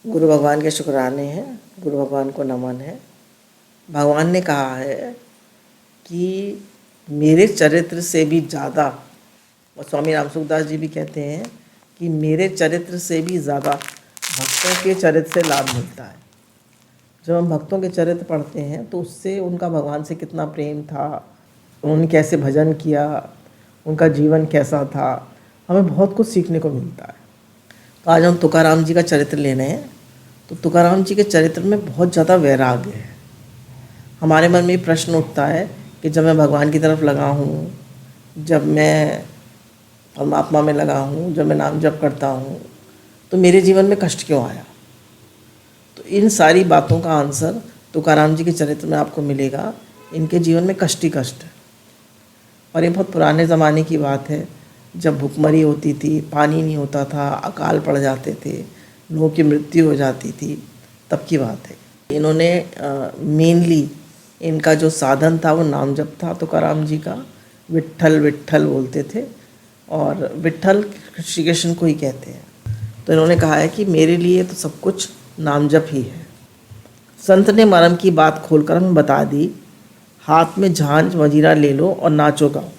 गुरु भगवान के शुक्राने हैं, गुरु भगवान को नमन है। भगवान ने कहा है कि मेरे चरित्र से भी ज़्यादा, और स्वामी रामसुखदास जी भी कहते हैं कि मेरे चरित्र से भी ज़्यादा भक्तों के चरित्र से लाभ मिलता है। जब हम भक्तों के चरित्र पढ़ते हैं तो उससे उनका भगवान से कितना प्रेम था, उन्होंने कैसे भजन किया, उनका जीवन कैसा था, हमें बहुत कुछ सीखने को मिलता है। तो आज हम तुकाराम जी का चरित्र ले रहे हैं। तो तुकाराम जी के चरित्र में बहुत ज़्यादा वैराग्य है। हमारे मन में प्रश्न उठता है कि जब मैं भगवान की तरफ लगा हूँ, जब मैं परमात्मा में लगा हूँ, जब मैं नाम जप करता हूँ, तो मेरे जीवन में कष्ट क्यों आया। तो इन सारी बातों का आंसर तुकाराम जी के चरित्र में आपको मिलेगा। इनके जीवन में कष्ट ही कष्ट है, और ये बहुत पुराने ज़माने की बात है, जब भुखमरी होती थी, पानी नहीं होता था, अकाल पड़ जाते थे, लोगों की मृत्यु हो जाती थी, तब की बात है। इन्होंने मेनली इनका जो साधन था वो नाम जप था। तुकाराम जी का विट्ठल विट्ठल बोलते थे, और विट्ठल श्री कृष्ण को ही कहते हैं। तो इन्होंने कहा है कि मेरे लिए तो सब कुछ नाम जप ही है। संत ने मरम की बात खोलकर हमें बता दी, हाथ में झांझ मजीरा ले लो और नाचो गाओ,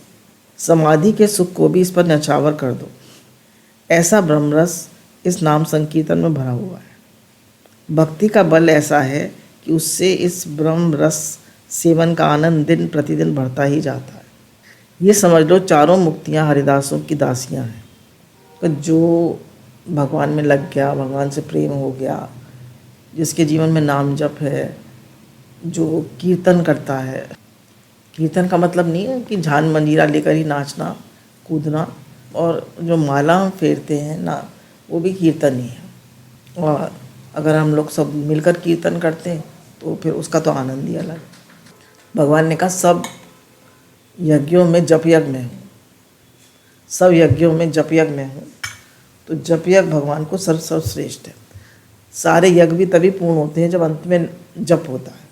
समाधि के सुख को भी इस पर न्यौछावर कर दो। ऐसा ब्रह्मरस इस नाम संकीर्तन में भरा हुआ है। भक्ति का बल ऐसा है कि उससे इस ब्रह्म रस सेवन का आनंद दिन प्रतिदिन बढ़ता ही जाता है। ये समझ लो चारों मुक्तियाँ हरिदासों की दासियाँ हैं। तो जो भगवान में लग गया, भगवान से प्रेम हो गया, जिसके जीवन में नाम जप है, जो कीर्तन करता है। कीर्तन का मतलब नहीं है कि झान मंजीरा लेकर ही नाचना कूदना, और जो माला हम फेरते हैं ना, वो भी कीर्तन ही है। और अगर हम लोग सब मिलकर कीर्तन करते हैं तो फिर उसका तो आनंद ही अलग है। भगवान ने कहा सब यज्ञों में जप यज्ञ में हूँ, सब यज्ञों में जप यज्ञ में हूँ। तो जप यज्ञ भगवान को सर्वश्रेष्ठ है। सारे यज्ञ भी तभी पूर्ण होते हैं जब अंत में जप होता है।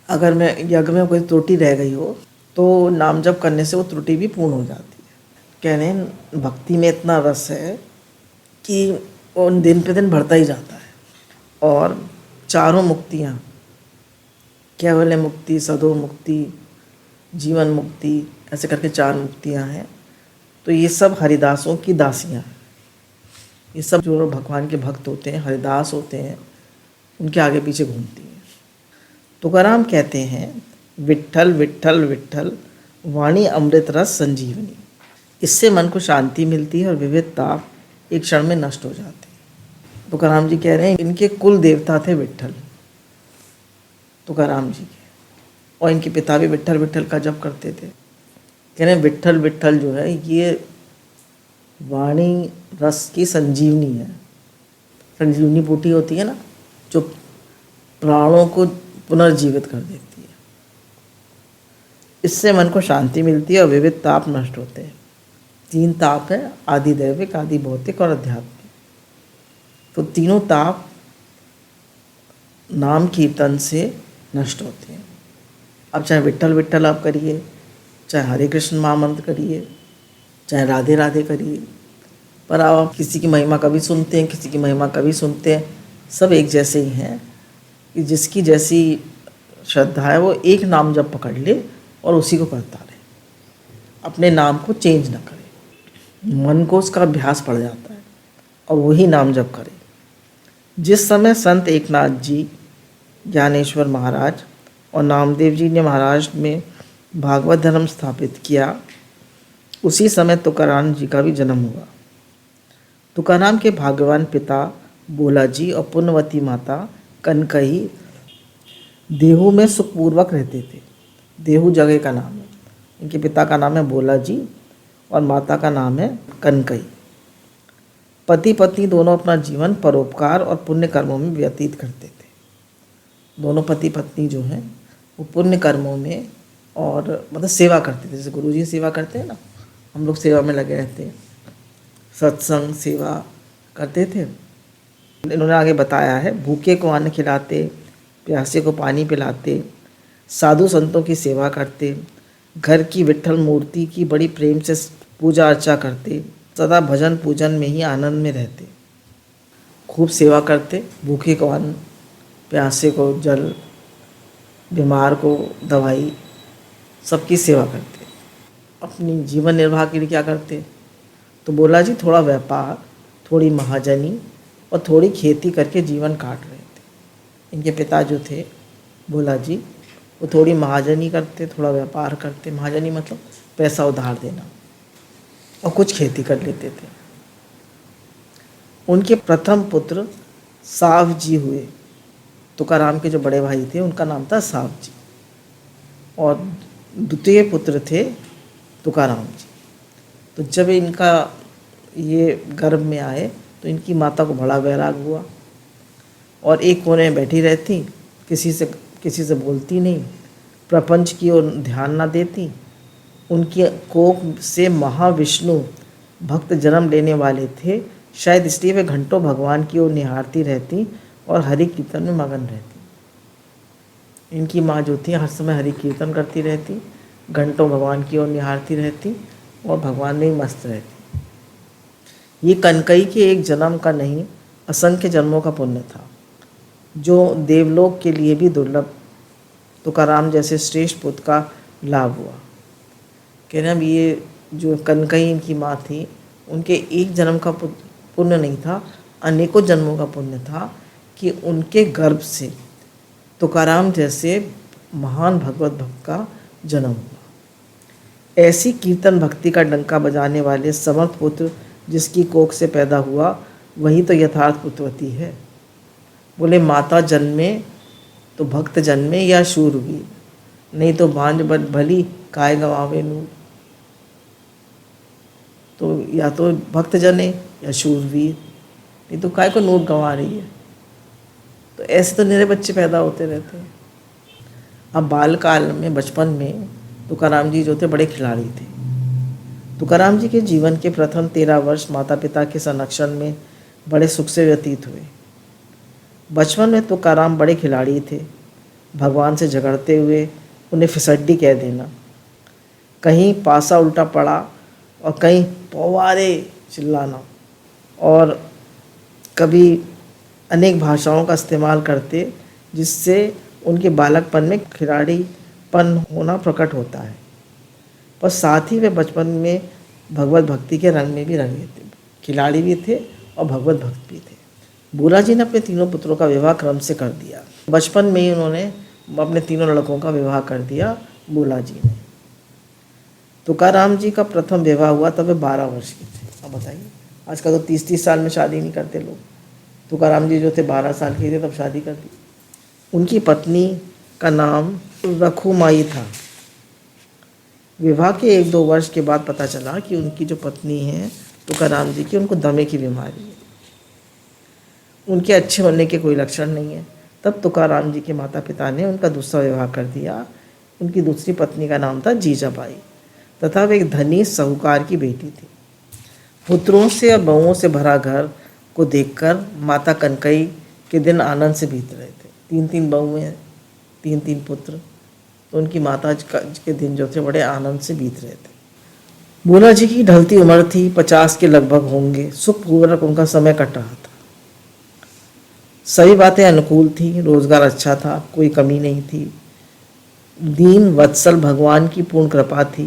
अगर मैं यज्ञ में कोई त्रुटि रह गई हो तो नाम जप करने से वो त्रुटि भी पूर्ण हो जाती है। कह रहे हैं भक्ति में इतना रस है कि वो दिन पे दिन बढ़ता ही जाता है। और चारों मुक्तियाँ, केवल मुक्ति, सदो मुक्ति, जीवन मुक्ति, ऐसे करके 4 मुक्तियाँ हैं। तो ये सब हरिदासों की दासियाँ हैं। ये सब जो भगवान के भक्त होते हैं, हरिदास होते हैं, उनके आगे पीछे घूमती हैं। तुकाराम कहते हैं, विट्ठल विट्ठल विट्ठल वाणी अमृत रस संजीवनी। इससे मन को शांति मिलती है और विविध ताप एक क्षण में नष्ट हो जाते हैं। तुकाराम जी कह रहे हैं इनके कुल देवता थे विट्ठल, तुकाराम जी के, और इनके पिता भी विट्ठल विट्ठल का जप करते थे। कह रहे हैं विट्ठल विट्ठल जो है ये वाणी रस की संजीवनी है। संजीवनी बूटी होती है ना, जो प्राणों को पुनर्जीवित कर देती है। इससे मन को शांति मिलती है और विविध ताप नष्ट होते हैं। 3 ताप है, आदि दैविक, आदि भौतिक और आध्यात्मिक। तो तीनों ताप नाम कीर्तन से नष्ट होते हैं। अब चाहे विट्ठल विट्ठल आप करिए, चाहे हरे कृष्ण महामंत्र करिए, चाहे राधे राधे करिए, पर आप किसी की महिमा कभी सुनते हैं, किसी की महिमा कभी सुनते हैं, सब एक जैसे ही हैं। कि जिसकी जैसी श्रद्धा है वो एक नाम जब पकड़ ले और उसी को करता रहे, अपने नाम को चेंज ना करे। मन को उसका अभ्यास पड़ जाता है और वही नाम जप करे। जिस समय संत एकनाथ जी, ज्ञानेश्वर महाराज और नामदेव जी ने महाराष्ट्र में भागवत धर्म स्थापित किया, उसी समय तुकाराम जी का भी जन्म हुआ। तुकाराम के भाग्यवान पिता भोला जी और पुण्यवती माता कनकई देहू में सुखपूर्वक रहते थे। देहू जगह का नाम है। इनके पिता का नाम है भोला जी और माता का नाम है कनकई। पति पत्नी दोनों अपना जीवन परोपकार और पुण्य कर्मों में व्यतीत करते थे। दोनों पति पत्नी जो हैं वो पुण्य कर्मों में और मतलब सेवा करते थे। जैसे गुरु जी सेवा करते हैं ना, हम लोग सेवा में लगे रहते हैं, सत्संग सेवा करते थे। इन्होंने आगे बताया है, भूखे को अन्न खिलाते, प्यासे को पानी पिलाते, साधु संतों की सेवा करते, घर की विट्ठल मूर्ति की बड़ी प्रेम से पूजा अर्चा करते, सदा भजन पूजन में ही आनंद में रहते। खूब सेवा करते, भूखे को अन्न, प्यासे को जल, बीमार को दवाई, सबकी सेवा करते। अपनी जीवन निर्वाह के लिए क्या करते? तो बोला जी थोड़ा व्यापार, थोड़ी महाजनी और थोड़ी खेती करके जीवन काट रहे थे। इनके पिता जो थे भोला जी, वो थोड़ी महाजनी करते, थोड़ा व्यापार करते। महाजनी मतलब पैसा उधार देना, और कुछ खेती कर लेते थे। उनके प्रथम पुत्र साव जी हुए। तुकाराम के जो बड़े भाई थे उनका नाम था साव जी, और द्वितीय पुत्र थे तुकाराम जी। तो जब इनका ये गर्भ में आए तो इनकी माता को बड़ा वैराग हुआ, और एक कोने में बैठी रहती, किसी से बोलती नहीं, प्रपंच की ओर ध्यान ना देती। उनकी कोख से महाविष्णु भक्त जन्म लेने वाले थे, शायद इसलिए वे घंटों भगवान की ओर निहारती रहती और हरि कीर्तन में मगन रहती। इनकी माँ जो थी हर समय हरि कीर्तन करती रहती, घंटों भगवान की ओर निहारती रहती और भगवान में ही मस्त रहती। ये कनकई के एक जन्म का नहीं, असंख्य जन्मों का पुण्य था, जो देवलोक के लिए भी दुर्लभ। तुकाराम जैसे श्रेष्ठ पुत्र का लाभ हुआ। कह रहे हैं ये जो कनकई इनकी माँ थी, उनके एक जन्म का पुण्य नहीं था, अनेकों जन्मों का पुण्य था कि उनके गर्भ से तुकाराम जैसे महान भगवत भक्त का जन्म हुआ। ऐसी कीर्तन भक्ति का डंका बजाने वाले समर्थ पुत्र जिसकी कोख से पैदा हुआ, वही तो यथार्थ पुत्रवती है। बोले माता जन्मे तो भक्त जन्मे या शूरवीर, नहीं तो भांज भली काय गवावे नूर। तो या तो भक्त जने या शूरवीर, नहीं तो काय को नूर गंवा रही है। तो ऐसे तो निरे बच्चे पैदा होते रहते हैं। अब बालकाल में, बचपन में तुकाराम जी जो थे बड़े खिलाड़ी थे। तुकाराम जी के जीवन के प्रथम 13 वर्ष माता पिता के संरक्षण में बड़े सुख से व्यतीत हुए। बचपन में तुकाराम बड़े खिलाड़ी थे। भगवान से झगड़ते हुए उन्हें फिसड्डी कह देना, कहीं पासा उल्टा पड़ा और कहीं पौवारे चिल्लाना, और कभी अनेक भाषाओं का इस्तेमाल करते, जिससे उनके बालकपन में खिलाड़ीपन होना प्रकट होता है। पर साथ ही वे बचपन में भगवत भक्ति के रंग में भी रंगे थे, खिलाड़ी भी थे और भगवत भक्त भी थे। भोला जी ने अपने तीनों पुत्रों का विवाह क्रम से कर दिया। बचपन में ही उन्होंने अपने तीनों लड़कों का विवाह कर दिया भोला जी ने। तुकाराम जी का प्रथम विवाह हुआ तब वे 12 वर्ष के थे। अब बताइए, आजकल तो 30-30 साल में शादी नहीं करते लोग। तुकाराम जी जो थे 12 साल के थे तब शादी कर दी। उनकी पत्नी का नाम रखुमाई था। विवाह के 1-2 वर्ष के बाद पता चला कि उनकी जो पत्नी है तुकाराम जी की, उनको दमे की बीमारी है। उनके अच्छे होने के कोई लक्षण नहीं है। तब तुकाराम जी के माता पिता ने उनका दूसरा विवाह कर दिया। उनकी दूसरी पत्नी का नाम था जीजाबाई, तथा वे एक धनी साहूकार की बेटी थी। पुत्रों से और बहुओं से भरा घर को देखकर माता कनकई के दिन आनंद से बीत रहे थे। 3-3 बहुएं, 3-3 पुत्र, तो उनकी माता के दिन जो थे बड़े आनंद से बीत रहे थे। भोला जी की ढलती उम्र थी, 50 के लगभग होंगे। सुखपूर्वक उनका समय कट रहा था। सभी बातें अनुकूल थी, रोजगार अच्छा था, कोई कमी नहीं थी। दीन वत्सल भगवान की पूर्ण कृपा थी।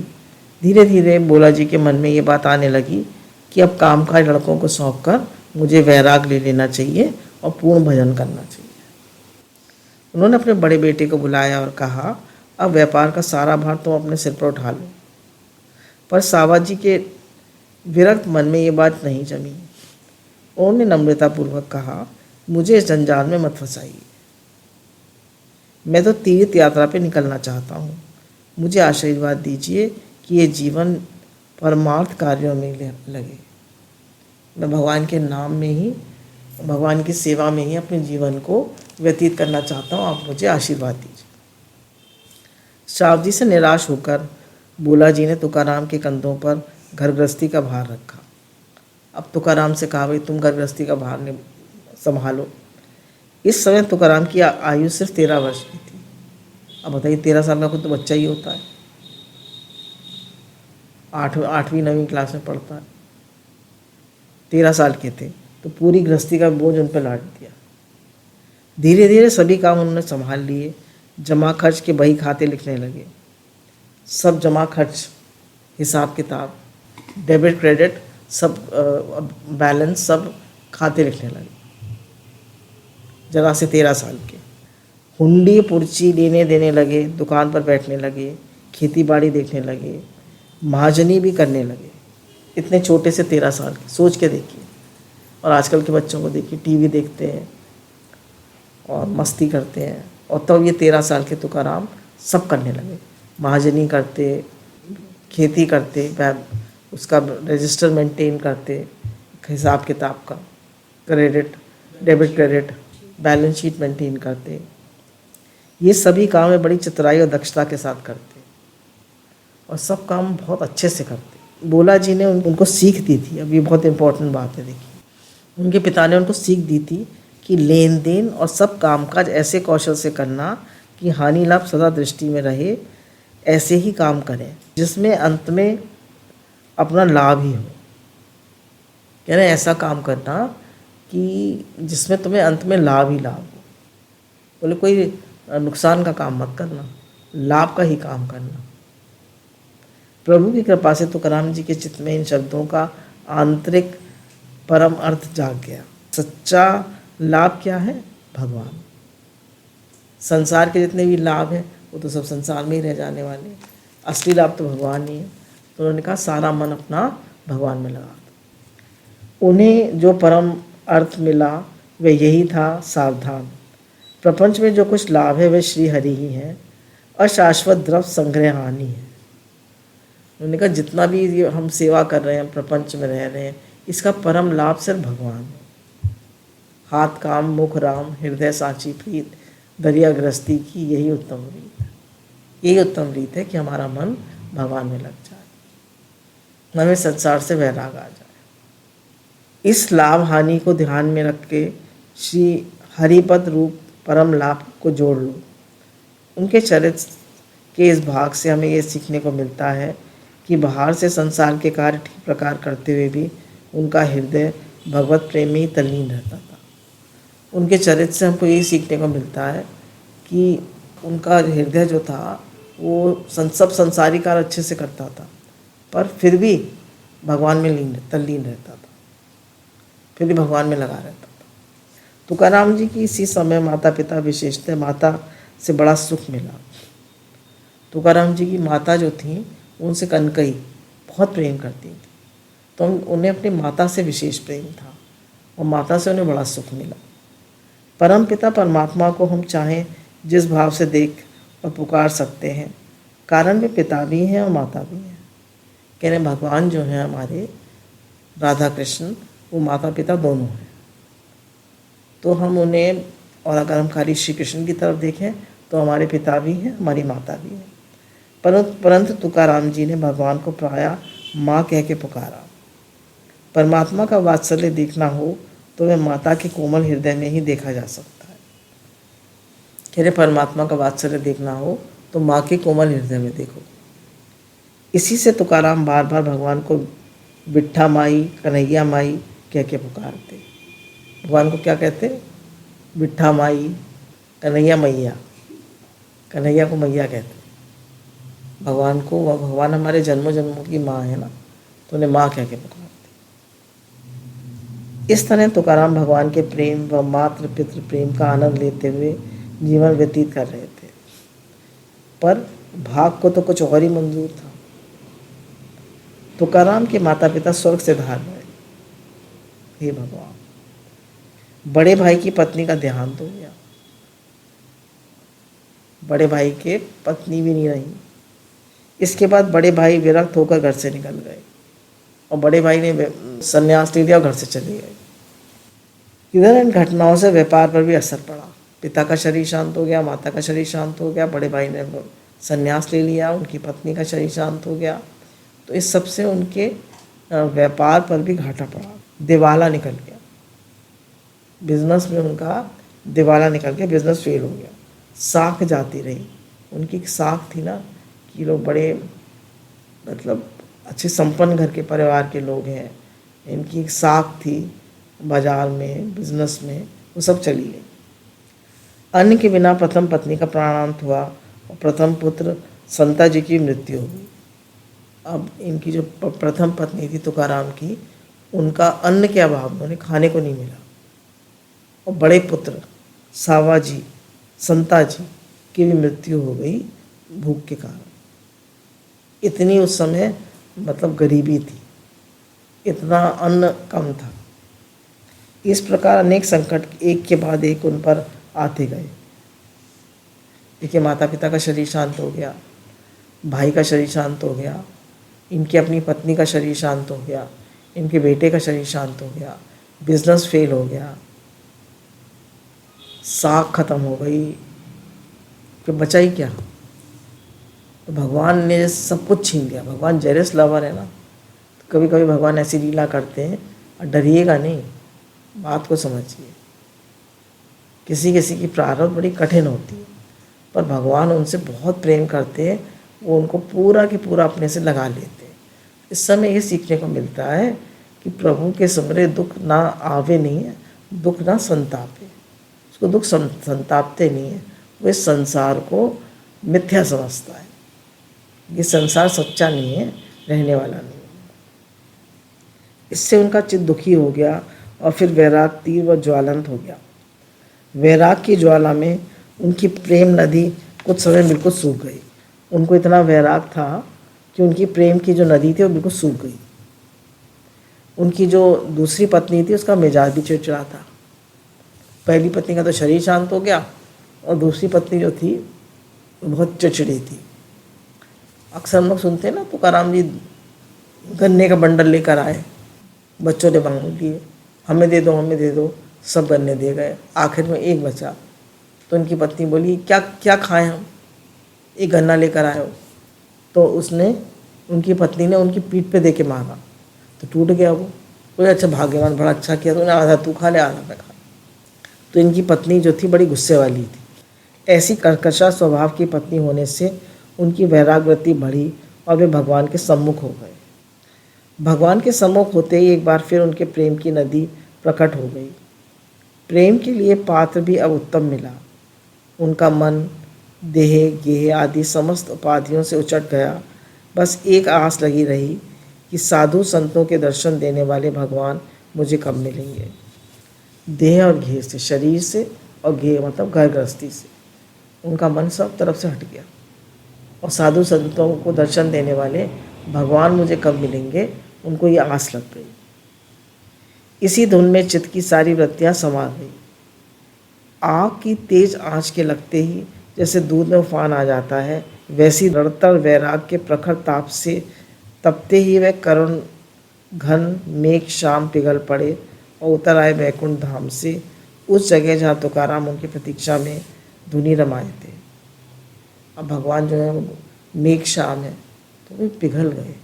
धीरे धीरे भोला जी के मन में ये बात आने लगी कि अब कामकाज लड़कों को सौंप कर मुझे वैराग ले लेना चाहिए और पूर्ण भजन करना चाहिए। उन्होंने अपने बड़े बेटे को बुलाया और कहा, अब व्यापार का सारा भार तुम अपने सिर पर उठा लो। पर सावा जी के विरक्त मन में ये बात नहीं जमी। उन्होंने नम्रतापूर्वक कहा, मुझे इस जंजाल में मत फंसाइए। मैं तो तीर्थ यात्रा पे निकलना चाहता हूँ। मुझे आशीर्वाद दीजिए कि ये जीवन परमार्थ कार्यों में लगे। मैं भगवान के नाम में ही, भगवान की सेवा में ही अपने जीवन को व्यतीत करना चाहता हूँ। आप मुझे आशीर्वाद दीजिए। साव जी से निराश होकर भोला जी ने तुकाराम के कंधों पर घर गृहस्थी का भार रखा। अब तुकाराम से कहा, भाई तुम घर गृहस्थी का भार संभालो। इस समय तुकाराम की आयु सिर्फ 13 वर्ष की थी। अब बताइए, 13 साल का कोई तो बच्चा ही होता है, 8वीं 9वीं क्लास में पढ़ता है। 13 साल के थे तो पूरी गृहस्थी का बोझ उन पर लाद दिया। धीरे धीरे सभी काम उन्होंने संभाल लिए। जमा खर्च के बही खाते लिखने लगे, सब जमा खर्च, हिसाब किताब, डेबिट क्रेडिट, सब बैलेंस, सब खाते लिखने लगे। जरा से 13 साल के हुंडी पुर्ची लेने देने लगे, दुकान पर बैठने लगे, खेती बाड़ी देखने लगे, महाजनी भी करने लगे। इतने छोटे से 13 साल के, सोच के देखिए। और आजकल के बच्चों को देखिए, टीवी देखते हैं और मस्ती करते हैं। और तब ये 13 साल के तुकाराम सब करने लगे, महाजनी करते, खेती करते, उसका रजिस्टर मेंटेन करते, हिसाब किताब का, credit, debit credit, balance sheet maintain करते। ये सभी काम है बड़ी चतुराई और दक्षता के साथ करते और सब काम बहुत अच्छे से करते। बोला जी ने उनको सीख दी थी, अब ये बहुत इंपॉर्टेंट बात है। देखिए, उनके पिता ने उनको सीख दी थी कि लेन देन और सब कामकाज ऐसे कौशल से करना कि हानि लाभ सदा दृष्टि में रहे। ऐसे ही काम करें जिसमें अंत में अपना लाभ ही हो। कह रहे ऐसा काम करना कि जिसमें तुम्हें अंत में लाभ ही लाभ हो। बोले कोई नुकसान का काम मत करना, लाभ का ही काम करना। प्रभु की कृपा से तुकाराम जी के चित्त में इन शब्दों का आंतरिक परम अर्थ जाग गया। सच्चा लाभ क्या है? भगवान। संसार के जितने भी लाभ हैं वो तो सब संसार में ही रह जाने वाले, असली लाभ तो भगवान ही है। तो उन्होंने कहा सारा मन अपना भगवान में लगा दो। उन्हें जो परम अर्थ मिला वह यही था, सावधान। प्रपंच में जो कुछ लाभ है वह श्री हरि ही है, अशाश्वत द्रव्य संग्रह हानि है। उन्होंने कहा जितना भी ये हम सेवा कर रहे हैं, प्रपंच में रह रहे हैं, इसका परम लाभ सिर्फ भगवान है। हाथ काम, मुख राम, हृदय साची प्रीत, दरिया गृहस्थी की यही उत्तम रीत है। यही उत्तम रीत है कि हमारा मन भगवान में लग जाए, हमें संसार से वैराग आ जाए। इस लाभ हानि को ध्यान में रख के श्री हरिपद रूप परम लाभ को जोड़ लो। उनके चरित्र के इस भाग से हमें ये सीखने को मिलता है कि बाहर से संसार के कार्य ठीक प्रकार करते हुए भी उनका हृदय भगवत प्रेम में ही तल्लीन रहता था। उनके चरित्र से हमको यही सीखने को मिलता है कि उनका हृदय जो था वो सब संसारी कार्य अच्छे से करता था, पर फिर भी भगवान में तल्लीन रहता था, फिर भी भगवान में लगा रहता था। तुकाराम जी की इसी समय माता पिता, विशेषतः माता से बड़ा सुख मिला। तुकाराम जी की माता जो थी उनसे कनकई बहुत प्रेम करती थी, तो उन्हें अपनी माता से विशेष प्रेम था और माता से उन्हें बड़ा सुख मिला। परम पिता परमात्मा को हम चाहें जिस भाव से देख और पुकार सकते हैं, कारण वे पिता भी हैं और माता भी हैं। कह रहे भगवान जो हैं हमारे राधा कृष्ण, वो माता पिता दोनों हैं। तो हम उन्हें, और अगर हम खाली श्री कृष्ण की तरफ देखें तो हमारे पिता भी हैं, हमारी माता भी हैं। परंतु तुकाराम जी ने भगवान को प्रायः माँ कह के पुकारा। परमात्मा का वात्सल्य देखना हो तो वह माता के कोमल हृदय में ही देखा जा सकता है। कह रहे परमात्मा का वात्सल्य देखना हो तो माँ के कोमल हृदय में देखो। इसी से तुकाराम बार बार भगवान को बिट्ठा माई, कन्हैया माई कह के पुकारते। भगवान को क्या कहते? बिट्ठा माई, कन्हैया मैया। कन्हैया को मैया कहते। भगवान को, भगवान हमारे जन्मों जन्मों की माँ है ना, तो उन्हें माँ कह के पुकारते। इस तरह तुकाराम भगवान के प्रेम व मातृ पितृ प्रेम का आनंद लेते हुए जीवन व्यतीत कर रहे थे, पर भाग को तो कुछ और ही मंजूर था। तुकाराम के माता पिता स्वर्ग से धार गए। हे भगवान, बड़े भाई की पत्नी का देहांत हो गया। बड़े भाई के पत्नी भी नहीं रही। इसके बाद बड़े भाई विरक्त होकर घर से निकल गए और बड़े भाई ने संन्यास ले लिया और घर से चले गए। इधर इन घटनाओं से व्यापार पर भी असर पड़ा। पिता का शरीर शांत हो गया, माता का शरीर शांत हो गया, बड़े भाई ने संन्यास ले लिया, उनकी पत्नी का शरीर शांत हो गया। तो इस सब से उनके व्यापार पर भी घाटा पड़ा, दिवाला निकल गया। बिजनेस में उनका दिवाला निकल गया, बिजनेस फेल हो गया। साख जाती रही। उनकी एक साख थी ना कि लोग बड़े मतलब अच्छे संपन्न घर के परिवार के लोग हैं, इनकी एक साख थी बाजार में, बिजनेस में, वो सब चली गई। अन्न के बिना प्रथम पत्नी का प्राणांत हुआ और प्रथम पुत्र संता जी की मृत्यु हो गई। अब इनकी जो प्रथम पत्नी थी तुकाराम की, उनका अन्न के अभाव में उन्हें खाने को नहीं मिला, और बड़े पुत्र सावा जी, संता जी की भी मृत्यु हो गई भूख के कारण। इतनी उस समय मतलब गरीबी थी, इतना अन्न कम था। इस प्रकार अनेक संकट एक के बाद एक उन पर आते गए। देखिए, माता पिता का शरीर शांत हो गया, भाई का शरीर शांत हो गया, इनकी अपनी पत्नी का शरीर शांत हो गया, इनके बेटे का शरीर शांत हो गया, बिजनेस फेल हो गया, साख खत्म हो गई, कि बचा ही क्या। तो भगवान ने सब कुछ छीन लिया। भगवान जेलस लवर है ना, तो कभी कभी भगवान ऐसी लीला करते हैं, और डरिएगा नहीं, बात को समझिए। किसी किसी की प्रारब्ध बड़ी कठिन होती है, पर भगवान उनसे बहुत प्रेम करते हैं, वो उनको पूरा के पूरा अपने से लगा लेते हैं। इस समय ये सीखने को मिलता है कि प्रभु के समरे दुख ना आवे नहीं है, दुख ना संतापे। उसको दुख संतापते नहीं है, वो इस संसार को मिथ्या समझता है। ये संसार सच्चा नहीं है, रहने वाला नहीं है। इससे उनका चित्त दुखी हो गया, और फिर वैराग तीव्र व ज्वालंत हो गया। वैराग की ज्वाला में उनकी प्रेम नदी कुछ समय बिल्कुल सूख गई। उनको इतना वैराग था कि उनकी प्रेम की जो नदी थी वो बिल्कुल सूख गई। उनकी जो दूसरी पत्नी थी उसका मिजाज भी चिड़चिड़ा था। पहली पत्नी का तो शरीर शांत हो गया, और दूसरी पत्नी जो थी वो बहुत चिड़चिड़ी थी। अक्सर हम लोग सुनते हैं ना, तुकाराम जी गन्ने का बंडल लेकर आए, बच्चों ने मांग लिए, हमें दे दो, हमें दे दो, सब गन्ने दे गए, आखिर में एक बचा। तो उनकी पत्नी बोली, क्या क्या खाएं हम, एक गन्ना लेकर आए हो। तो उसने, उनकी पत्नी ने उनकी पीठ पे दे के मारा, तो टूट गया वो। बोले, अच्छा भाग्यवान, बड़ा अच्छा किया तूने, आधा तू खा ले, आधा मैं खा। तो इनकी पत्नी जो थी बड़ी गुस्से वाली थी। ऐसी कर्कशा स्वभाव की पत्नी होने से उनकी वैराग्यवृत्ति बढ़ी, और वे भगवान के सम्मुख हो गए। भगवान के सम्मुख होते ही एक बार फिर उनके प्रेम की नदी प्रकट हो गई। प्रेम के लिए पात्र भी अब उत्तम मिला। उनका मन देह गेह आदि समस्त उपाधियों से उचट गया। बस एक आस लगी रही कि साधु संतों के दर्शन देने वाले भगवान मुझे कब मिलेंगे। देह और गेह से, शरीर से, और गेह मतलब घर गृहस्थी से, उनका मन सब तरफ से हट गया। और साधु संतों को दर्शन देने वाले भगवान मुझे कब मिलेंगे, उनको ये आस लग गई। इसी धुन में चित्त की सारी वृत्तियाँ समा गई। आग की तेज आंच के लगते ही जैसे दूध में उफान आ जाता है, वैसी रणतर वैराग के प्रखर ताप से तपते ही वह करुण घन मेघ शाम पिघल पड़े और उतर आए वैकुंठ धाम से, उस जगह जहाँ तुकाराम उनकी प्रतीक्षा में धुनी रमाए थे। अब भगवान जो है मेघ शाम है, तो वे पिघल गए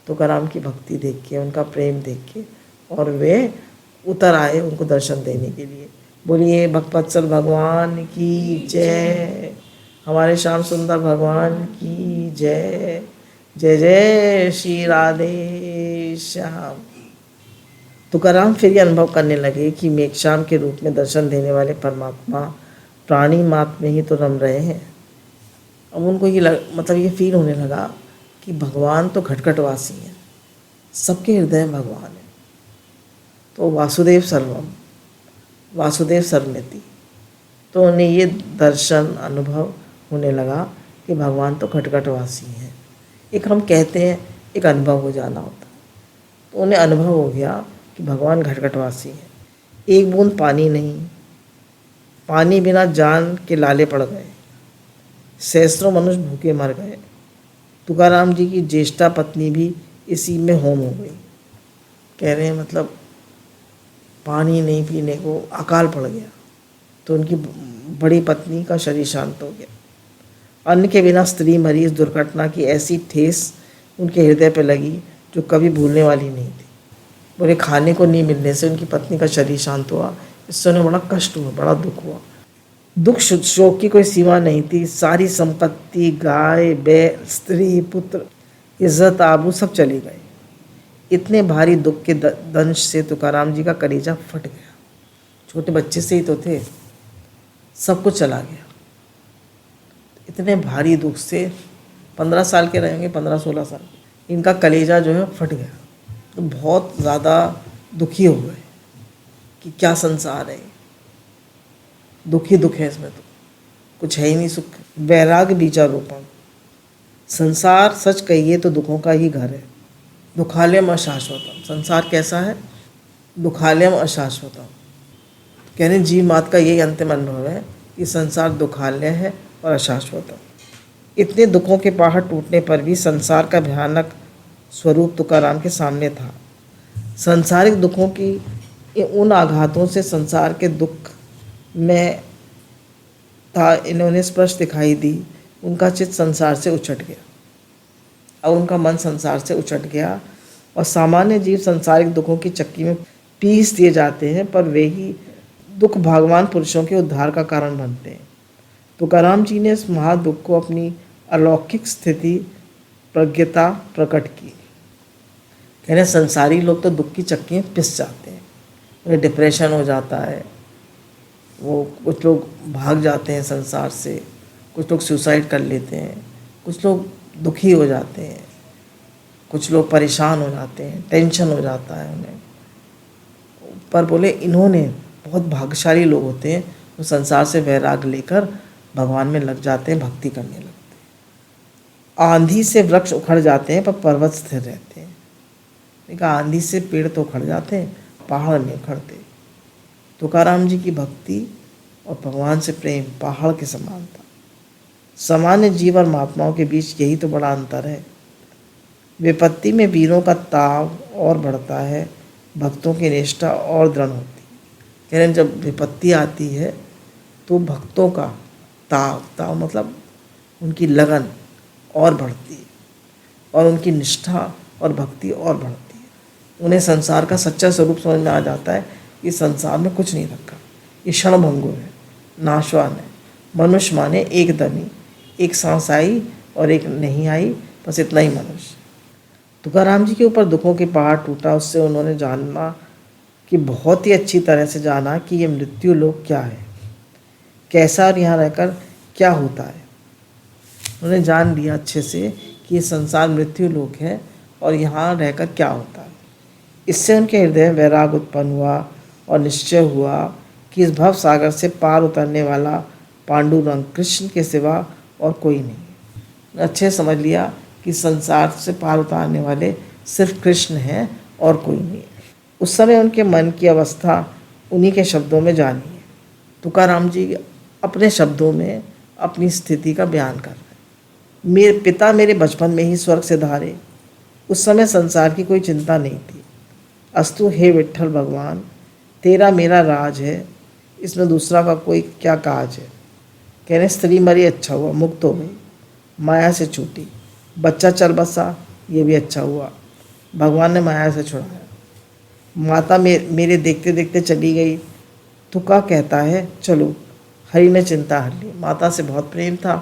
तुकाराम की भक्ति देख के, उनका प्रेम देख के, और वे उतर आए उनको दर्शन देने के लिए। बोलिए भक्तवत्सल भगवान की जय, हमारे श्याम सुंदर भगवान की जय। जय जय श्री राधे श्याम। तुकाराम फिर ये अनुभव करने लगे कि मेघश्याम के रूप में दर्शन देने वाले परमात्मा प्राणी मात्र में ही तो रम रहे हैं। अब उनको ये मतलब ये फील होने लगा कि भगवान तो घटघटवासी हैं, सबके हृदय में भगवान है। तो वासुदेव सर्वम, वासुदेव सर्वमिति। तो उन्हें ये दर्शन अनुभव होने लगा कि भगवान तो घटघटवासी हैं। एक हम कहते हैं एक अनुभव हो जाना होता है, तो उन्हें अनुभव हो गया कि भगवान घटघटवासी हैं। एक बूंद पानी नहीं, पानी बिना जान के लाले पड़ गए, सहस्रों मनुष्य भूखे मर गए। तुकाराम जी की ज्येष्ठा पत्नी भी इसी में होम हो गई। कह रहे हैं मतलब पानी नहीं पीने को अकाल पड़ गया, तो उनकी बड़ी पत्नी का शरीर शांत हो गया। अन्न के बिना स्त्री मरी, इस दुर्घटना की ऐसी ठेस उनके हृदय पर लगी जो कभी भूलने वाली नहीं थी। बोले खाने को नहीं मिलने से उनकी पत्नी का शरीर शांत हुआ, इससे उन्हें बड़ा कष्ट हुआ, बड़ा दुख हुआ। दुख शोक की कोई सीमा नहीं थी। सारी संपत्ति, गाय बैल, स्त्री पुत्र, इज्जत आबरू सब चली गए। इतने भारी दुख के दंश से तुकाराम जी का कलेजा फट गया। छोटे बच्चे से ही तो थे, सब कुछ चला गया। इतने भारी दुख से 15 साल के रहेंगे, 15-16 साल, इनका कलेजा जो है फट गया। तो बहुत ज़्यादा दुखी हो गए कि क्या संसार है, दुख ही दुख है, इसमें तो कुछ है ही नहीं सुख। वैराग्य बीजारोपण। संसार सच कहिए तो दुखों का ही घर है। दुखालयम अशाश्वतम। संसार कैसा है? दुखालयम अशाश्वतम। कहने जीव मात का यही अंतिम अनुभव है कि संसार दुखालय है और अशाश्वतम। इतने दुखों के पहाड़ टूटने पर भी संसार का भयानक स्वरूप तुकाराम के सामने था। सांसारिक दुखों की उन आघातों से संसार के दुख में था इन्होंने स्पष्ट दिखाई दी। उनका चित्त संसार से उछट गया और उनका मन संसार से उछट गया। और सामान्य जीव सांसारिक दुखों की चक्की में पीस दिए जाते हैं, पर वे ही दुख भगवान पुरुषों के उद्धार का कारण बनते हैं। तुकाराम जी ने इस महादुख को अपनी अलौकिक स्थिति प्रज्ञता प्रकट की। कहने संसारी लोग तो दुख की चक्की में पिस जाते हैं, उन्हें डिप्रेशन हो जाता है, वो कुछ लोग भाग जाते हैं संसार से, कुछ लोग सुसाइड कर लेते हैं, कुछ लोग दुखी हो जाते हैं, कुछ लोग परेशान हो जाते हैं, टेंशन हो जाता है उन्हें। पर बोले इन्होंने बहुत भाग्यशाली लोग होते हैं, वो संसार से वैराग लेकर भगवान में लग जाते हैं, भक्ति करने लगते हैं। आंधी से वृक्ष उखड़ जाते हैं पर पर्वत स्थिर रहते हैं। देखा, आंधी से पेड़ तो उखड़ जाते हैं, पहाड़ नहीं उखड़ते। तुकाराम जी की भक्ति और भगवान से प्रेम पहाड़ के समान था। सामान्य जीव और महात्माओं के बीच यही तो बड़ा अंतर है। विपत्ति में वीरों का ताव और बढ़ता है, भक्तों की निष्ठा और दृढ़ होती है। कह रहे हैं जब विपत्ति आती है तो भक्तों का ताव मतलब उनकी लगन और बढ़ती है और उनकी निष्ठा और भक्ति और बढ़ती है। उन्हें संसार का सच्चा स्वरूप समझ में आ जाता है कि संसार में कुछ नहीं रखा, ये क्षणभंगुर है, नाशवान है। मनुष्य माने एक दमी, एक सांस आई और एक नहीं आई, बस इतना ही मनुष्य। तुकाराम जी के ऊपर दुखों के पहाड़ टूटा, उससे उन्होंने जाना कि बहुत ही अच्छी तरह से जाना कि ये मृत्यु लोक क्या है, कैसा और यहाँ रहकर क्या होता है। उन्होंने जान लिया अच्छे से कि ये संसार मृत्यु लोक है और यहाँ रहकर क्या होता है। इससे उनके हृदय में वैराग उत्पन्न हुआ और निश्चय हुआ कि इस भव सागर से पार उतरने वाला पांडुरंग कृष्ण के सिवा और कोई नहीं। अच्छे समझ लिया कि संसार से पार उतारने वाले सिर्फ कृष्ण हैं और कोई नहीं। उस समय उनके मन की अवस्था उन्हीं के शब्दों में जानी है। तुकाराम जी अपने शब्दों में अपनी स्थिति का बयान कर रहे हैं। मेरे पिता मेरे बचपन में ही स्वर्ग से धारे, उस समय संसार की कोई चिंता नहीं थी। अस्तु हे विट्ठल भगवान, तेरा मेरा राज है, इसमें दूसरा का कोई क्या काज है। कह रहे स्त्री मरी अच्छा हुआ, मुक्त हो गई, माया से छूटी, बच्चा चल बसा, ये भी अच्छा हुआ, भगवान ने माया से छुड़ाया। माता मेरे देखते देखते चली गई, तुका कहता है चलो, हरि ने चिंता हर ली। माता से बहुत प्रेम था,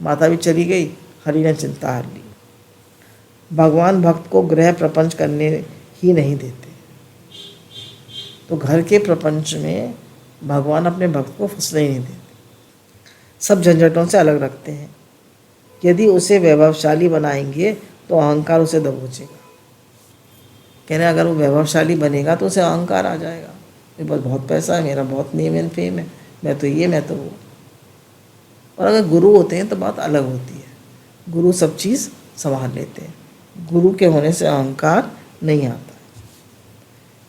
माता भी चली गई, हरि ने चिंता हर ली। भगवान भक्त को गृह प्रपंच करने ही नहीं देते, तो घर के प्रपंच में भगवान अपने भक्त को फंसने ही नहीं देते, सब झंझटों से अलग रखते हैं। यदि उसे वैभवशाली बनाएंगे तो अहंकार उसे दबोचेगा। कह रहे अगर वो वैभवशाली बनेगा तो उसे अहंकार आ जाएगा, मेरे पास बहुत पैसा है, मेरा बहुत नेम एंड फेम है, मैं तो ये मैं तो वो। और अगर गुरु होते हैं तो बात अलग होती है, गुरु सब चीज़ संभाल लेते हैं, गुरु के होने से अहंकार नहीं आता है।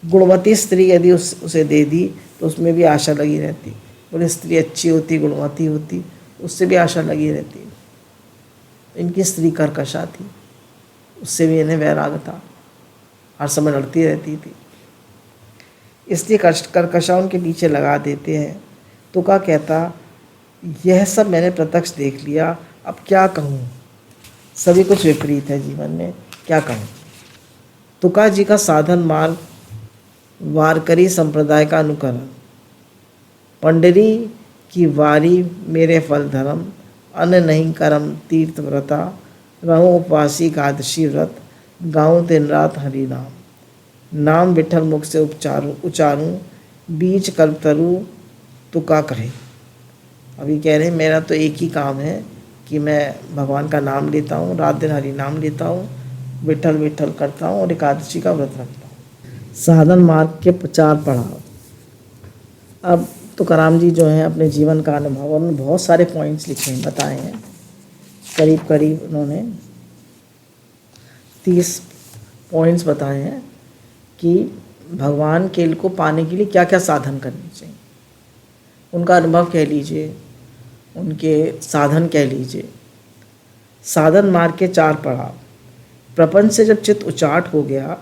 गुणवती स्त्री यदि उसे दे दी तो उसमें भी आशा लगी रहती, बोले स्त्री अच्छी होती, गुणवती होती, उससे भी आशा लगी रहती। इनकी स्त्री कर्कशा थी, उससे भी इन्हें वैराग था, हर समय लड़ती रहती थी, इसलिए कर्कशा उनके पीछे लगा देते हैं। तुका कहता यह सब मैंने प्रत्यक्ष देख लिया, अब क्या कहूँ, सभी कुछ विपरीत है जीवन में, क्या कहूँ। तुका जी का साधन मार्ग वारकरी संप्रदाय का अनुकरण, पंडरी की वारी मेरे फल धर्म, अन्न नहीं करम तीर्थ व्रता, रहूं उपवासी एकादशी व्रत, गाऊं दिन रात हरि नाम, नाम विठल मुख से उचारूं, बीच कल्पतरु तो का कहे। अभी कह रहे हैं मेरा तो एक ही काम है कि मैं भगवान का नाम लेता हूँ, रात दिन हरि नाम लेता हूँ, विठल विठल करता हूँ और एकादशी का व्रत रखता हूँ। साधन मार्ग के 4 पड़ाव। अब तुकाराम जी जो हैं अपने जीवन का अनुभव उन्होंने बहुत सारे पॉइंट्स लिखे हैं, बताए हैं, करीब करीब उन्होंने 30 पॉइंट्स बताए हैं कि भगवान के को पाने के लिए क्या क्या साधन करने चाहिए। उनका अनुभव कह लीजिए, उनके साधन कह लीजिए। साधन मार्ग के 4 पड़ाव। प्रपंच से जब चित्त उचाट हो गया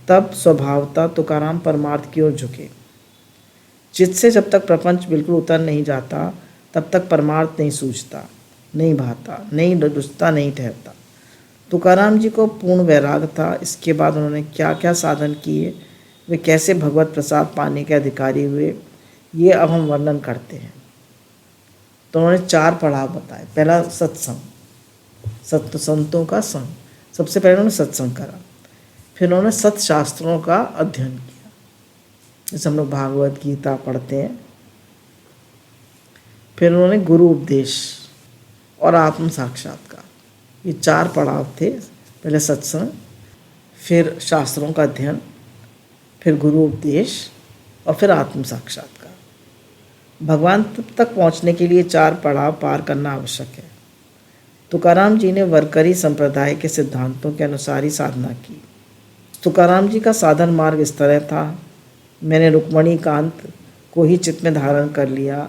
तब स्वभावतः तुकाराम परमार्थ की ओर झुके। चित्त से जब तक प्रपंच बिल्कुल उतर नहीं जाता तब तक परमार्थ नहीं सूझता, नहीं भाता, नहीं रुचता, नहीं ठहरता। तुकाराम जी को पूर्ण वैराग था। इसके बाद उन्होंने क्या क्या साधन किए, वे कैसे भगवत प्रसाद पाने के अधिकारी हुए, ये अब हम वर्णन करते हैं। तो उन्होंने 4 पड़ाव बताए। पहला सत्संग, संतों का संग। सबसे पहले उन्होंने सत्संग करा, फिर उन्होंने सत्शास्त्रों का अध्ययन किया, जैसे हम लोग भागवत गीता पढ़ते हैं। फिर उन्होंने गुरु उपदेश और आत्म साक्षात्कार, ये 4 पड़ाव थे। पहले सत्संग, फिर शास्त्रों का अध्ययन, फिर गुरु उपदेश और फिर आत्म साक्षात्कार। भगवान तक पहुंचने के लिए 4 पड़ाव पार करना आवश्यक है। तुकाराम जी ने वरकरी संप्रदाय के सिद्धांतों के अनुसार ही साधना की। तुकाराम जी का साधन मार्ग इस तरह था। मैंने रुक्मणी कांत को ही चित्त में धारण कर लिया,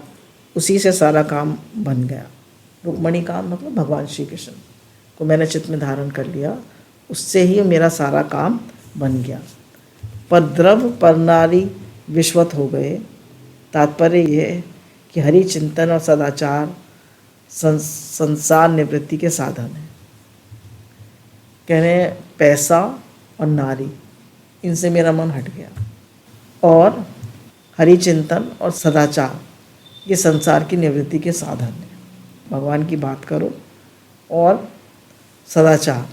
उसी से सारा काम बन गया। रुक्मणी कांत मतलब भगवान श्री कृष्ण को मैंने चित्त में धारण कर लिया, उससे ही मेरा सारा काम बन गया। पर द्रव्य पर नारी विश्वत हो गए। तात्पर्य यह कि हरि चिंतन और सदाचार संसार निवृत्ति के साधन हैं। कह रहे हैं पैसा और नारी, इनसे मेरा मन हट गया, और हरि चिंतन और सदाचार ये संसार की निवृत्ति के साधन हैं। भगवान की बात करो और सदाचार,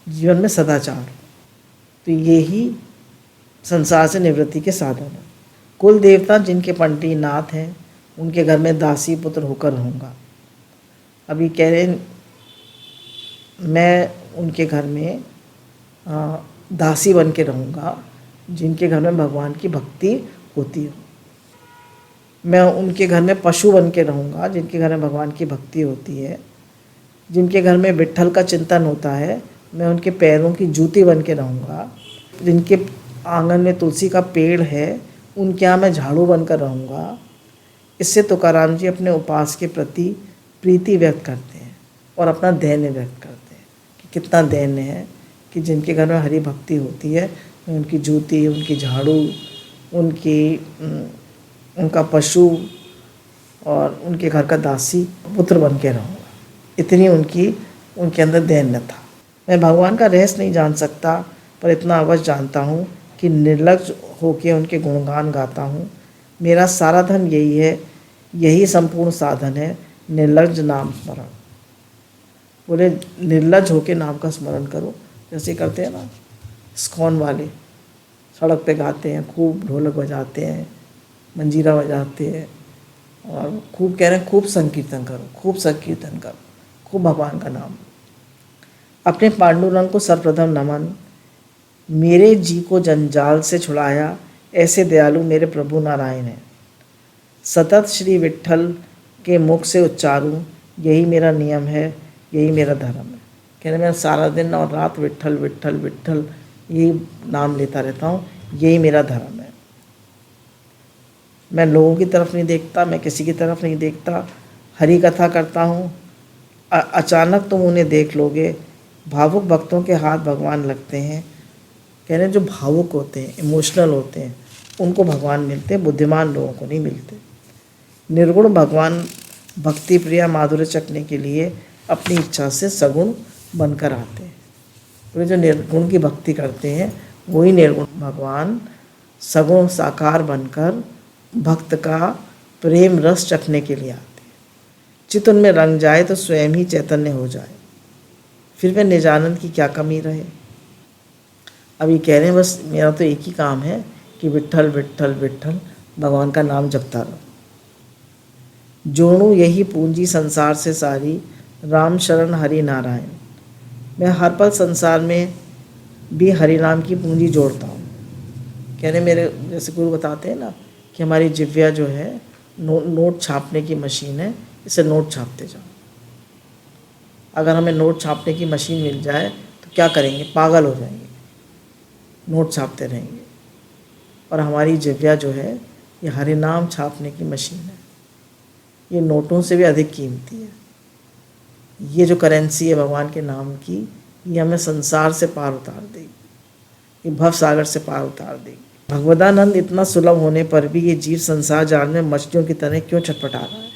जीवन में सदाचार, तो ये ही संसार से निवृत्ति के साधन हैं। कुल देवता जिनके पंडित नाथ हैं उनके घर में दासी पुत्र होकर रहूँगा। अभी कह रहे हैं मैं उनके घर में दासी बन के रहूँगा जिनके घर में भगवान की भक्ति होती हो। मैं उनके घर में पशु बन के रहूँगा जिनके घर में भगवान की भक्ति होती है। जिनके घर में विट्ठल का चिंतन होता है मैं उनके पैरों की जूती बन के रहूँगा। जिनके आंगन में तुलसी का पेड़ है उनके यहाँ मैं झाड़ू बनकर रहूँगा। इससे तुकाराम जी अपने उपास के प्रति प्रीति व्यक्त करते हैं और अपना दैन्य व्यक्त करते हैं कि कितना दैन्य है कि जिनके घर में हरि भक्ति होती है मैं उनकी जूती, उनकी झाड़ू, उनका पशु और उनके घर का दासी पुत्र बन के रहूँगा। इतनी उनके अंदर दैन्य था। मैं भगवान का रहस्य नहीं जान सकता, पर इतना अवश्य जानता हूँ कि निर्लज्ज होकर उनके गुणगान गाता हूँ। मेरा सारा धन यही है, यही संपूर्ण साधन है, निर्लज्ज नाम स्मरण। बोले निर्लज्ज होकर नाम का स्मरण करो, जैसे करते हैं ना इस्कॉन वाले, सड़क पे गाते हैं, खूब ढोलक बजाते हैं, मंजीरा बजाते हैं और खूब कह रहे हैं खूब संकीर्तन करो, खूब संकीर्तन करो, खूब भगवान का नाम। अपने पांडुरंग को सर्वप्रथम नमन। मेरे जी को जंजाल से छुड़ाया ऐसे दयालु मेरे प्रभु नारायण हैं। सतत श्री विट्ठल के मुख से उच्चारूं, यही मेरा नियम है, यही मेरा धर्म है। कहने मैं सारा दिन और रात विट्ठल विट्ठल विट्ठल यही नाम लेता रहता हूँ, यही मेरा धर्म है। मैं लोगों की तरफ नहीं देखता, मैं किसी की तरफ नहीं देखता, हरि कथा करता हूँ। अचानक तुम उन्हें देख लोगे। भावुक भक्तों के हाथ भगवान लगते हैं। कह रहे हैं जो भावुक होते हैं, इमोशनल होते हैं, उनको भगवान मिलते हैं, बुद्धिमान लोगों को नहीं मिलते। निर्गुण भगवान भक्ति प्रिया माधुर्य चखने के लिए अपनी इच्छा से सगुण बनकर आते हैं। तो जो निर्गुण की भक्ति करते हैं वही निर्गुण भगवान सगुण साकार बनकर भक्त का प्रेम रस चखने के लिए आते हैं। चित्त उनमें रंग जाए तो स्वयं ही चैतन्य हो जाए, फिर वे निजानंद की क्या कमी रहे। अब ये कह रहे हैं बस मेरा तो एक ही काम है कि विट्ठल विट्ठल विट्ठल भगवान का नाम जपता रहो। जोड़ूं यही पूंजी संसार से सारी, राम शरण हरि नारायण। मैं हर पल संसार में भी हरि नाम की पूंजी जोड़ता हूँ। कह रहे मेरे जैसे गुरु बताते हैं ना कि हमारी जिव्या जो है नोट छापने की मशीन है, इसे नोट छापते जाओ। अगर हमें नोट छापने की मशीन मिल जाए तो क्या करेंगे, पागल हो जाएंगे, नोट छापते रहेंगे। और हमारी जिव्या जो है ये हरि नाम छापने की मशीन है, ये नोटों से भी अधिक कीमती है। ये जो करेंसी है भगवान के नाम की, ये हमें संसार से पार उतार देगी, ये भव सागर से पार उतार देगी। भगवदानंद इतना सुलभ होने पर भी ये जीव संसार जाल में मछलियों की तरह क्यों छटपटा रहा है।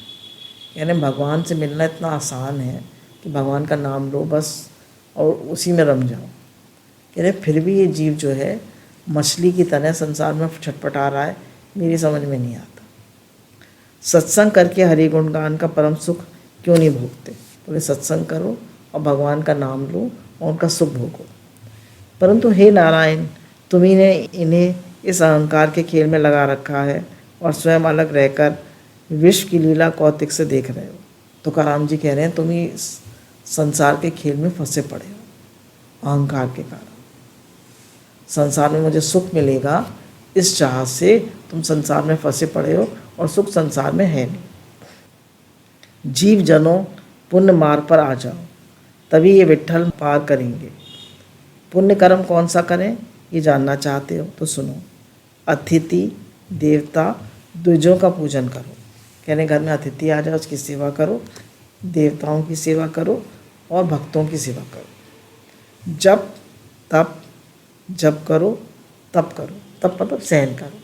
यानी भगवान से मिलना इतना आसान है कि भगवान का नाम लो बस और उसी में रम जाओ। कह रहे फिर भी ये जीव जो है मछली की तरह संसार में छटपटा रहा है, मेरी समझ में नहीं आता। सत्संग करके हरि गुणगान का परम सुख क्यों नहीं भोगते। बोले सत्संग करो और भगवान का नाम लो और उनका सुख भोगो। परंतु हे नारायण, तुम्ही ने इन्हें इस अहंकार के खेल में लगा रखा है और स्वयं अलग रहकर विश्व की लीला कौतिक से देख रहे हो। तुकाराम जी कह रहे हैं तुम ही संसार के खेल में फंसे पड़े हो अहंकार के कारण। संसार में मुझे सुख मिलेगा इस चाह से तुम संसार में फंसे पड़े हो और सुख संसार में है नहीं। जीव जनों पुण्य मार्ग पर आ जाओ, तभी ये विट्ठल पार करेंगे। पुण्य कर्म कौन सा करें ये जानना चाहते हो तो सुनो। अतिथि देवता द्विजों का पूजन करो। कहने घर में अतिथि आ जाए उसकी सेवा करो, देवताओं की सेवा करो और भक्तों की सेवा करो। जब तप जब करो तप करो, तप मतलब सहन करो।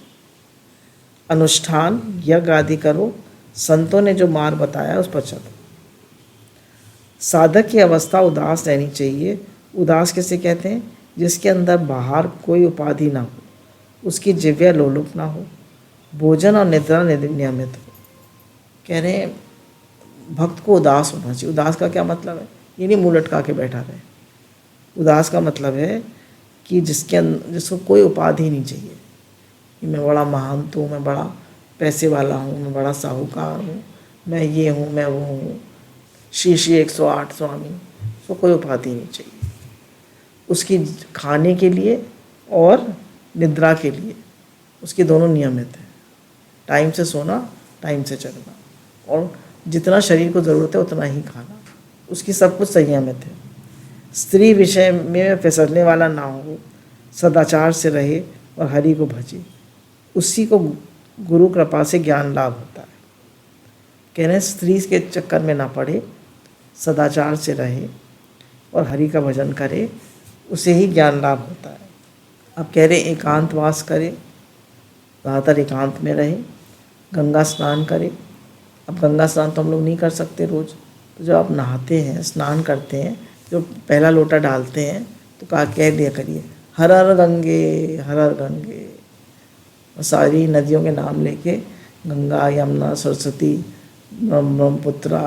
अनुष्ठान यज्ञ आदि करो, संतों ने जो मार्ग बताया उस पर चलो। साधक की अवस्था उदास रहनी चाहिए। उदास किसे कहते हैं, जिसके अंदर बाहर कोई उपाधि ना हो, उसकी जिव्या लोलुप ना हो, भोजन और निद्रा नियमित हो। कह रहे हैं भक्त को उदास होना चाहिए। उदास का क्या मतलब है, ये नहीं मुँह लटका के बैठा रहे। उदास का मतलब है कि जिसको कोई उपाधि नहीं चाहिए कि मैं बड़ा महंत हूँ, मैं बड़ा पैसे वाला हूँ, मैं बड़ा साहूकार हूँ, मैं ये हूँ, मैं वो हूँ, श्री 108 स्वामी, उसको कोई उपाधि नहीं चाहिए। उसकी खाने के लिए और निद्रा के लिए उसके दोनों नियमित हैं। टाइम से सोना, टाइम से जगना, और जितना शरीर को ज़रूरत है उतना ही खाना, उसकी सब कुछ संयमित है। स्त्री विषय में फिसलने वाला ना हो, सदाचार से रहे और हरि को भजे, उसी को गुरु कृपा से ज्ञान लाभ होता है। कह रहे हैं स्त्री के चक्कर में ना पड़े, सदाचार से रहे और हरि का भजन करे, उसे ही ज्ञान लाभ होता है। अब कह रहे एकांतवास करे, ज़्यादातर एकांत में रहे, गंगा स्नान करे। अब गंगा स्नान तो हम लोग नहीं कर सकते रोज़, तो जब आप नहाते हैं, स्नान करते हैं, जो पहला लोटा डालते हैं तो कह दिया करिए हर हर गंगे हर हर गंगे। सारी नदियों के नाम लेके, गंगा, यमुना, सरस्वती, ब्रह्मपुत्रा,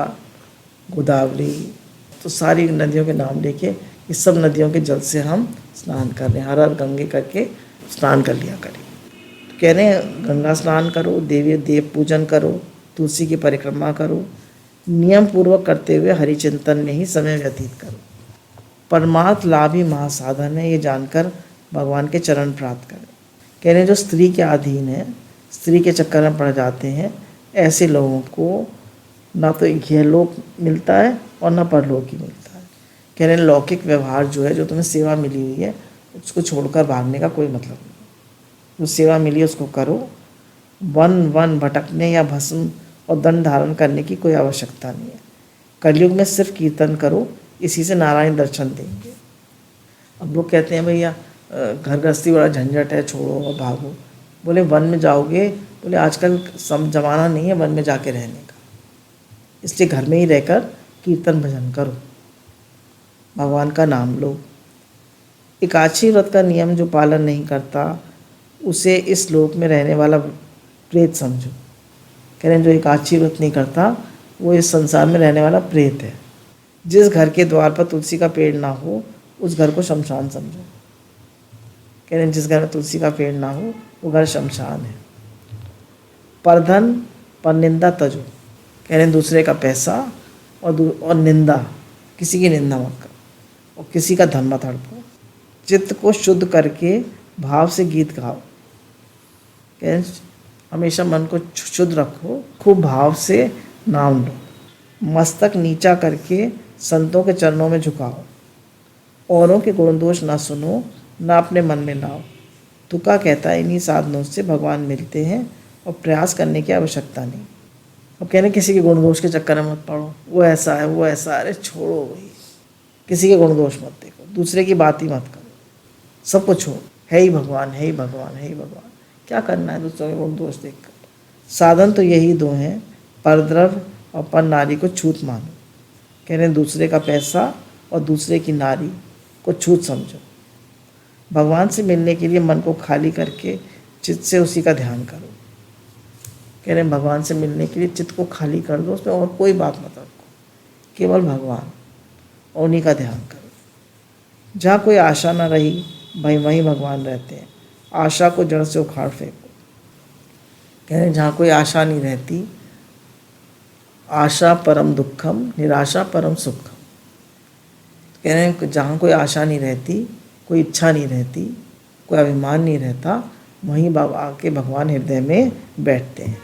गोदावरी, तो सारी नदियों के नाम लेके इस सब नदियों के जल से हम स्नान कर रहे हैं। हर हर गंगे करके स्नान कर लिया करिए। तो कह रहे हैं गंगा स्नान करो, देव पूजन करो, तुलसी की परिक्रमा करो, नियम पूर्वक करते हुए हरि चिंतन में ही समय व्यतीत करो। परमार्थ लाभ ही महासाधन है, ये जानकर भगवान के चरण प्राप्त करें। कह रहे हैं जो स्त्री के अधीन है, स्त्री के चक्कर में पड़ जाते हैं, ऐसे लोगों को ना तो इहलोक मिलता है और ना परलोक ही मिलता है। कह रहे हैं लौकिक व्यवहार जो है, जो तुम्हें सेवा मिली हुई है, उसको छोड़कर भागने का कोई मतलब नहीं। जो सेवा मिली है उसको करो। वन भटकने या भस्म और दंड धारण करने की कोई आवश्यकता नहीं है। कलयुग में सिर्फ कीर्तन करो, इसी से नारायण दर्शन देंगे। अब लोग कहते हैं भैया घर गृहस्थी बड़ा झंझट है, छोड़ो और भागो। बोले वन में जाओगे, बोले आजकल सब जमाना नहीं है वन में जाके रहने का, इसलिए घर में ही रहकर कीर्तन भजन करो, भगवान का नाम लो। एकादशी व्रत का नियम जो पालन नहीं करता, उसे इस लोक में रहने वाला प्रेत समझो। कह रहे हैं जो एकादशी व्रत नहीं करता, वो इस संसार में रहने वाला प्रेत है। जिस घर के द्वार पर तुलसी का पेड़ ना हो, उस घर को शमशान समझो। कह रहे हैं जिस घर में तुलसी का पेड़ ना हो वो घर शमशान है। परधन पर निंदा तजो, कह रहे हैं दूसरे का पैसा और निंदा, किसी की निंदा मत करो और किसी का धन मत हड़पो। चित्त को शुद्ध करके भाव से गीत गाओ, कह रहे हैं हमेशा मन को शुद्ध रखो, खूब भाव से नाम लो। मस्तक नीचा करके संतों के चरणों में झुकाओ, औरों के गुण दोष ना सुनो, ना अपने मन में लाओ। तुका कहता है इन्हीं साधनों से भगवान मिलते हैं और प्रयास करने की आवश्यकता नहीं। अब कहने किसी के गुण दोष के चक्कर में मत पड़ो, वो ऐसा है वो ऐसा है, अरे छोड़ो भाई, किसी के गुण दोष मत देखो, दूसरे की बात ही मत करो, सब कुछ छोड़ो, है ही भगवान है ही भगवान है ही भगवान, क्या करना है दूसरों के गुण दोष देख कर। साधन तो यही दो हैं, परद्रव्य और पर नारी को छूत मानो, कह रहे हैं दूसरे का पैसा और दूसरे की नारी को छूत समझो। भगवान से मिलने के लिए मन को खाली करके चित्त से उसी का ध्यान करो, कह रहे हैं भगवान से मिलने के लिए चित्त को खाली कर दो, उसमें और कोई बात मत रखो, केवल भगवान और उन्हीं का ध्यान करो। जहाँ कोई आशा ना रही भाई वहीं भगवान रहते हैं, आशा को जड़ से उखाड़ फेंको, कह रहे हैं जहाँ कोई आशा नहीं रहती, आशा परम दुखम निराशा परम सुखम, कह रहे हैं जहाँ कोई आशा नहीं रहती, कोई इच्छा नहीं रहती, कोई अभिमान नहीं रहता, वहीं बाबा आके भगवान हृदय में बैठते हैं।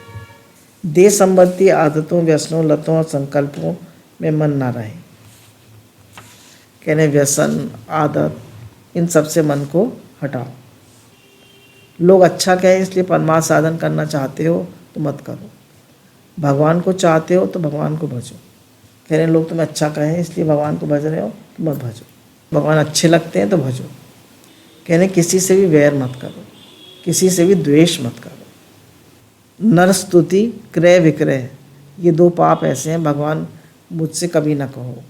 देह संबंधी आदतों, व्यसनों, लतों और संकल्पों में मन ना रहे, कह रहे हैं व्यसन, आदत, इन सब से मन को हटाओ। लोग अच्छा कहें इसलिए परमार्थ साधन करना चाहते हो तो मत करो, भगवान को चाहते हो तो भगवान को भजो। कह रहे हैं लोग तुम्हें अच्छा कहें इसलिए भगवान को भज रहे हो तो मत भजो, भगवान अच्छे लगते हैं तो भजो। कह रहे हैं किसी से भी वैर मत करो, किसी से भी द्वेष मत करो। नर स्तुति क्रय विक्रय, ये दो पाप ऐसे हैं भगवान मुझसे कभी ना कहो।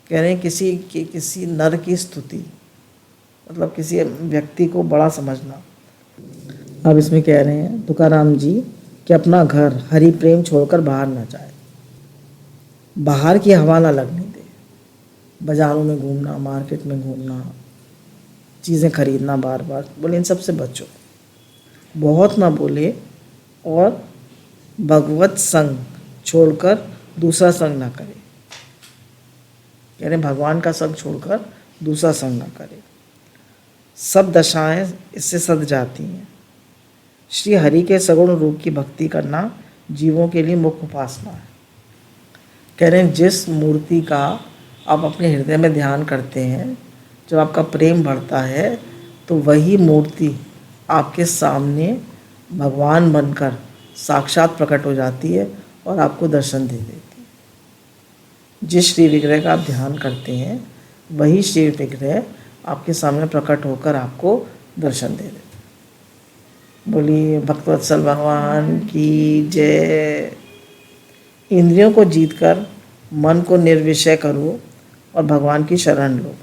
कह रहे हैं किसी नर की स्तुति मतलब किसी व्यक्ति को बड़ा समझना। अब इसमें कह रहे हैं तुकाराम जी कि अपना घर हरि प्रेम छोड़कर बाहर ना जाए, बाहर की हवा ना लगने दे, बाज़ारों में घूमना, मार्केट में घूमना, चीज़ें खरीदना बार बार, बोले इन सब से बचो, बहुत ना बोले और भगवत संग छोड़कर दूसरा संग ना करे, कह रहे भगवान का संग छोड़कर दूसरा संग ना करे। सब दशाएं इससे सद जाती हैं। श्री हरि के सगुण रूप की भक्ति करना जीवों के लिए मुख्य उपासना है। कह रहे हैं जिस मूर्ति का आप अपने हृदय में ध्यान करते हैं, जब आपका प्रेम बढ़ता है तो वही मूर्ति आपके सामने भगवान बनकर साक्षात प्रकट हो जाती है और आपको दर्शन दे देती है। जिस श्री विग्रह का आप ध्यान करते हैं वही श्री विग्रह आपके सामने प्रकट होकर आपको दर्शन दे देते। बोलिए भक्तवत्सल भगवान की जय। इंद्रियों को जीतकर मन को निर्विषय करो और भगवान की शरण लो।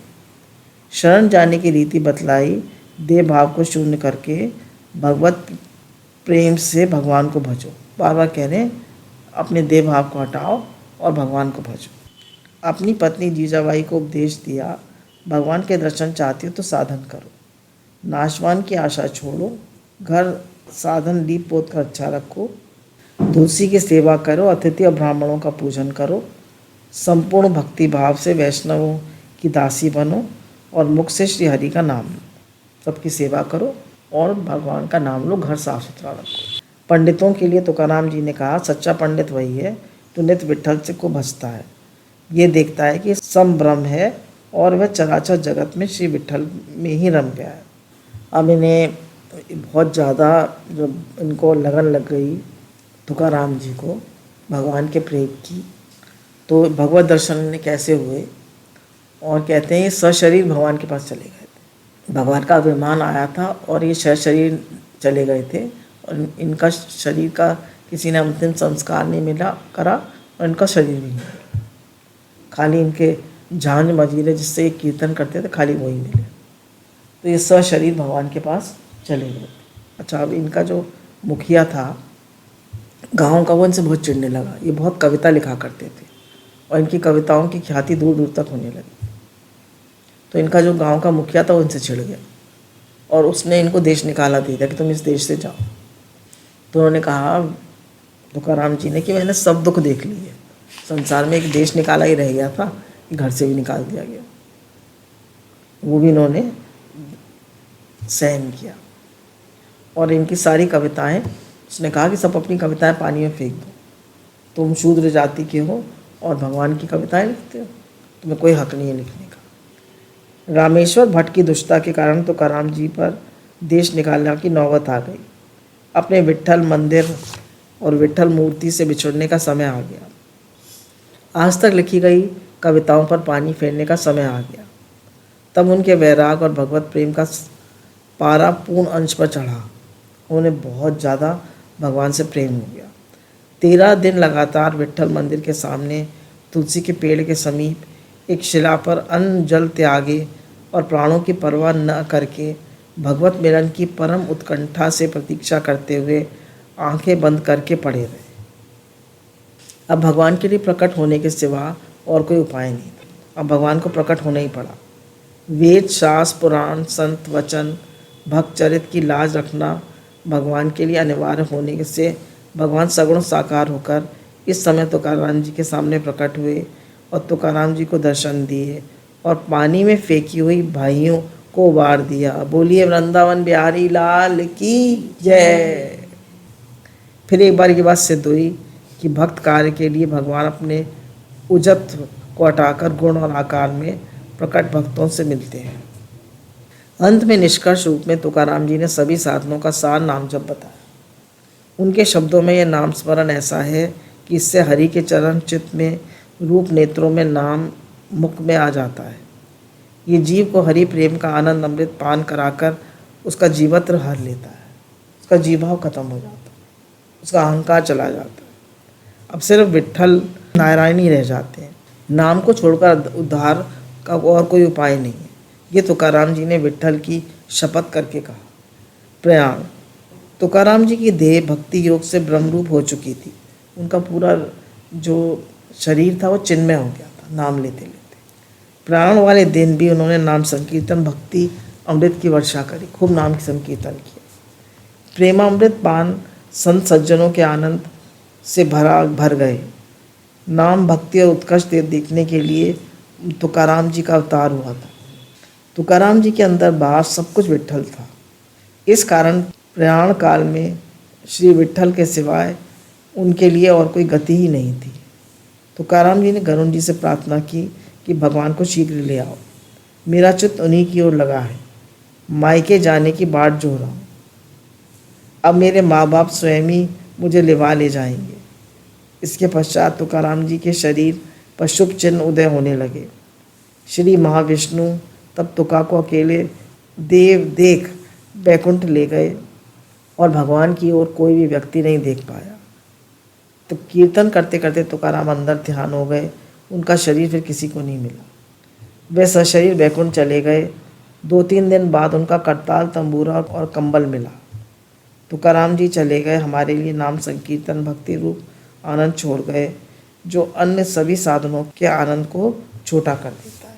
शरण जाने की रीति बतलाई, देह भाव को शून्य करके भगवत प्रेम से भगवान को भजो। बार बार कह रहे हैं अपने देह भाव को हटाओ और भगवान को भजो। अपनी पत्नी जीजाबाई को उपदेश दिया, भगवान के दर्शन चाहती हो तो साधन करो, नाशवान की आशा छोड़ो, घर साधन लीप पोत कर अच्छा रखो, तुलसी की सेवा करो, अतिथि और ब्राह्मणों का पूजन करो, संपूर्ण भक्ति भाव से वैष्णवों की दासी बनो और मुख से श्री हरि का नाम लो। सबकी सेवा करो और भगवान का नाम लो, घर साफ सुथरा रखो। पंडितों के लिए तुकाराम जी ने कहा सच्चा पंडित वही है जो नित्य विठ्ठल से को भजता है, ये देखता है कि संभ्रम है और वह चराचर जगत में श्री विठ्ठल में ही रम गया है। अब इन्हें बहुत ज़्यादा जब इनको लगन लग गई तुकाराम जी को भगवान के प्रेम की, तो भगवत दर्शन ने कैसे हुए और कहते हैं सशरीर भगवान के पास चले गए थे। भगवान का अभिमान आया था और ये शरीर चले गए थे और इनका शरीर का किसी ने अंतिम संस्कार नहीं मिला करा और इनका शरीर भी नहीं मिला, खाली इनके झांझ मजीरे जिससे ये कीर्तन करते थे खाली वही मिले। तो ये सशरीर भगवान के पास चले गए। अच्छा, अब इनका जो मुखिया था गाँव का, वो इनसे बहुत चिढ़ने लगा। ये बहुत कविता लिखा करते थे और इनकी कविताओं की ख्याति दूर दूर तक होने लगी। तो इनका जो गांव का मुखिया था वो इनसे छिड़ गया और उसने इनको देश निकाला दे दिया कि तुम इस देश से जाओ। तो उन्होंने कहा तुकाराम जी ने कि मैंने सब दुख देख लिए, संसार में एक देश निकाला ही रह गया था, घर से भी निकाल दिया गया, वो भी इन्होंने सहन किया। और इनकी सारी कविताएं, उसने कहा कि सब अपनी कविताएं पानी में फेंक दो, तुम शूद्र जाति के हो और भगवान की कविताएं लिखते हो, तुम्हें कोई हक नहीं है लिखने का। रामेश्वर भट्ट की दुष्टता के कारण तुकाराम जी पर देश निकालने की नौबत आ गई। अपने विट्ठल मंदिर और विट्ठल मूर्ति से बिछुड़ने का समय आ गया। आज तक लिखी गई कविताओं पर पानी फेरने का समय आ गया। तब उनके वैराग और भगवत प्रेम का पारा पूर्ण अंश पर चढ़ा। उन्हें बहुत ज़्यादा भगवान से प्रेम हो गया। 13 दिन लगातार विट्ठल मंदिर के सामने तुलसी के पेड़ के समीप एक शिला पर अन्न जल त्यागे और प्राणों की परवाह न करके भगवत मिलन की परम उत्कंठा से प्रतीक्षा करते हुए आंखें बंद करके पड़े रहे। अब भगवान के लिए प्रकट होने के सिवा और कोई उपाय नहीं था। अब भगवान को प्रकट होना ही पड़ा। वेद शास्त्र पुराण संत वचन भक्त चरित की लाज रखना भगवान के लिए अनिवार्य होने से भगवान सगुण साकार होकर इस समय तुकाराम जी के सामने प्रकट हुए और तुकाराम जी को दर्शन दिए और पानी में फेंकी हुई भाइयों को उबार दिया। बोलिए वृंदावन बिहारी लाल की जय। फिर एक बार ये बात सिद्ध हुई कि भक्त कार्य के लिए भगवान अपने उजत्व को हटाकर गुण और आकार में प्रकट भक्तों से मिलते हैं। अंत में निष्कर्ष रूप में तुकाराम जी ने सभी साधनों का सार नाम जप बताया। उनके शब्दों में यह नाम स्मरण ऐसा है कि इससे हरि के चरण चित्त में, रूप नेत्रों में, नाम मुख में आ जाता है। ये जीव को हरि प्रेम का आनंद अमृत पान कराकर उसका जीवत्र हर लेता है, उसका जीवभाव खत्म हो जाता है, उसका अहंकार चला जाता है। अब सिर्फ विट्ठल नारायण ही रह जाते हैं। नाम को छोड़कर उद्धार का और कोई उपाय नहीं है। ये तुकाराम जी ने विट्ठल की शपथ करके कहा। प्रयाण। तुकाराम जी की देह भक्ति योग से ब्रह्मरूप हो चुकी थी। उनका पूरा जो शरीर था वो चिन्मय हो गया था नाम लेते लेते। प्राण वाले दिन भी उन्होंने नाम संकीर्तन भक्ति अमृत की वर्षा करी, खूब नाम संकीर्तन किया। प्रेमामृत पान संत सज्जनों के आनंद से भर गए। नाम भक्ति और उत्कर्ष देखने के लिए तुकाराम जी का अवतार हुआ था। तुकाराम जी के अंदर बाहर सब कुछ विट्ठल था। इस कारण प्रयाण काल में श्री विट्ठल के सिवाय उनके लिए और कोई गति ही नहीं थी। तुकाराम जी ने गरुण जी से प्रार्थना की कि भगवान को शीघ्र ले आओ, मेरा चित्त उन्हीं की ओर लगा है, मायके जाने की बाट जो रहा हूँ। अब मेरे माँ बाप स्वयं ही मुझे लिवा ले जाएंगे। इसके पश्चात तुकाराम जी के शरीर पर शुभ चिन्ह उदय होने लगे। श्री महाविष्णु तब तुका को अकेले देव देख बैकुंठ ले गए और भगवान की ओर कोई भी व्यक्ति नहीं देख पाया। तो कीर्तन करते करते तुकाराम अंदर ध्यान हो गए। उनका शरीर फिर किसी को नहीं मिला। वे सशरीर बैकुंठ चले गए। 2-3 दिन बाद उनका करताल, तंबूरा और कंबल मिला। तुकाराम जी चले गए, हमारे लिए नाम संकीर्तन भक्ति रूप आनंद छोड़ गए, जो अन्य सभी साधनों के आनंद को छोटा कर देता है।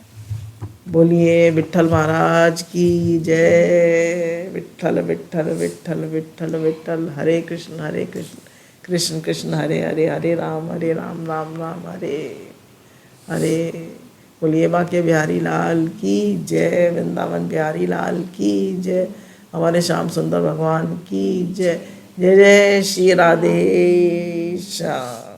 बोलिए विट्ठल महाराज की जय। विट्ठल विट्ठल विट्ठल विट्ठल विट्ठल। हरे कृष्ण कृष्ण कृष्ण हरे हरे, हरे राम राम राम हरे हरे। बोलिए बाके बिहारी लाल की जय, वृंदावन बिहारी लाल की जय, हमारे श्याम सुंदर भगवान की जय। जय जय श्री राधे श्याम।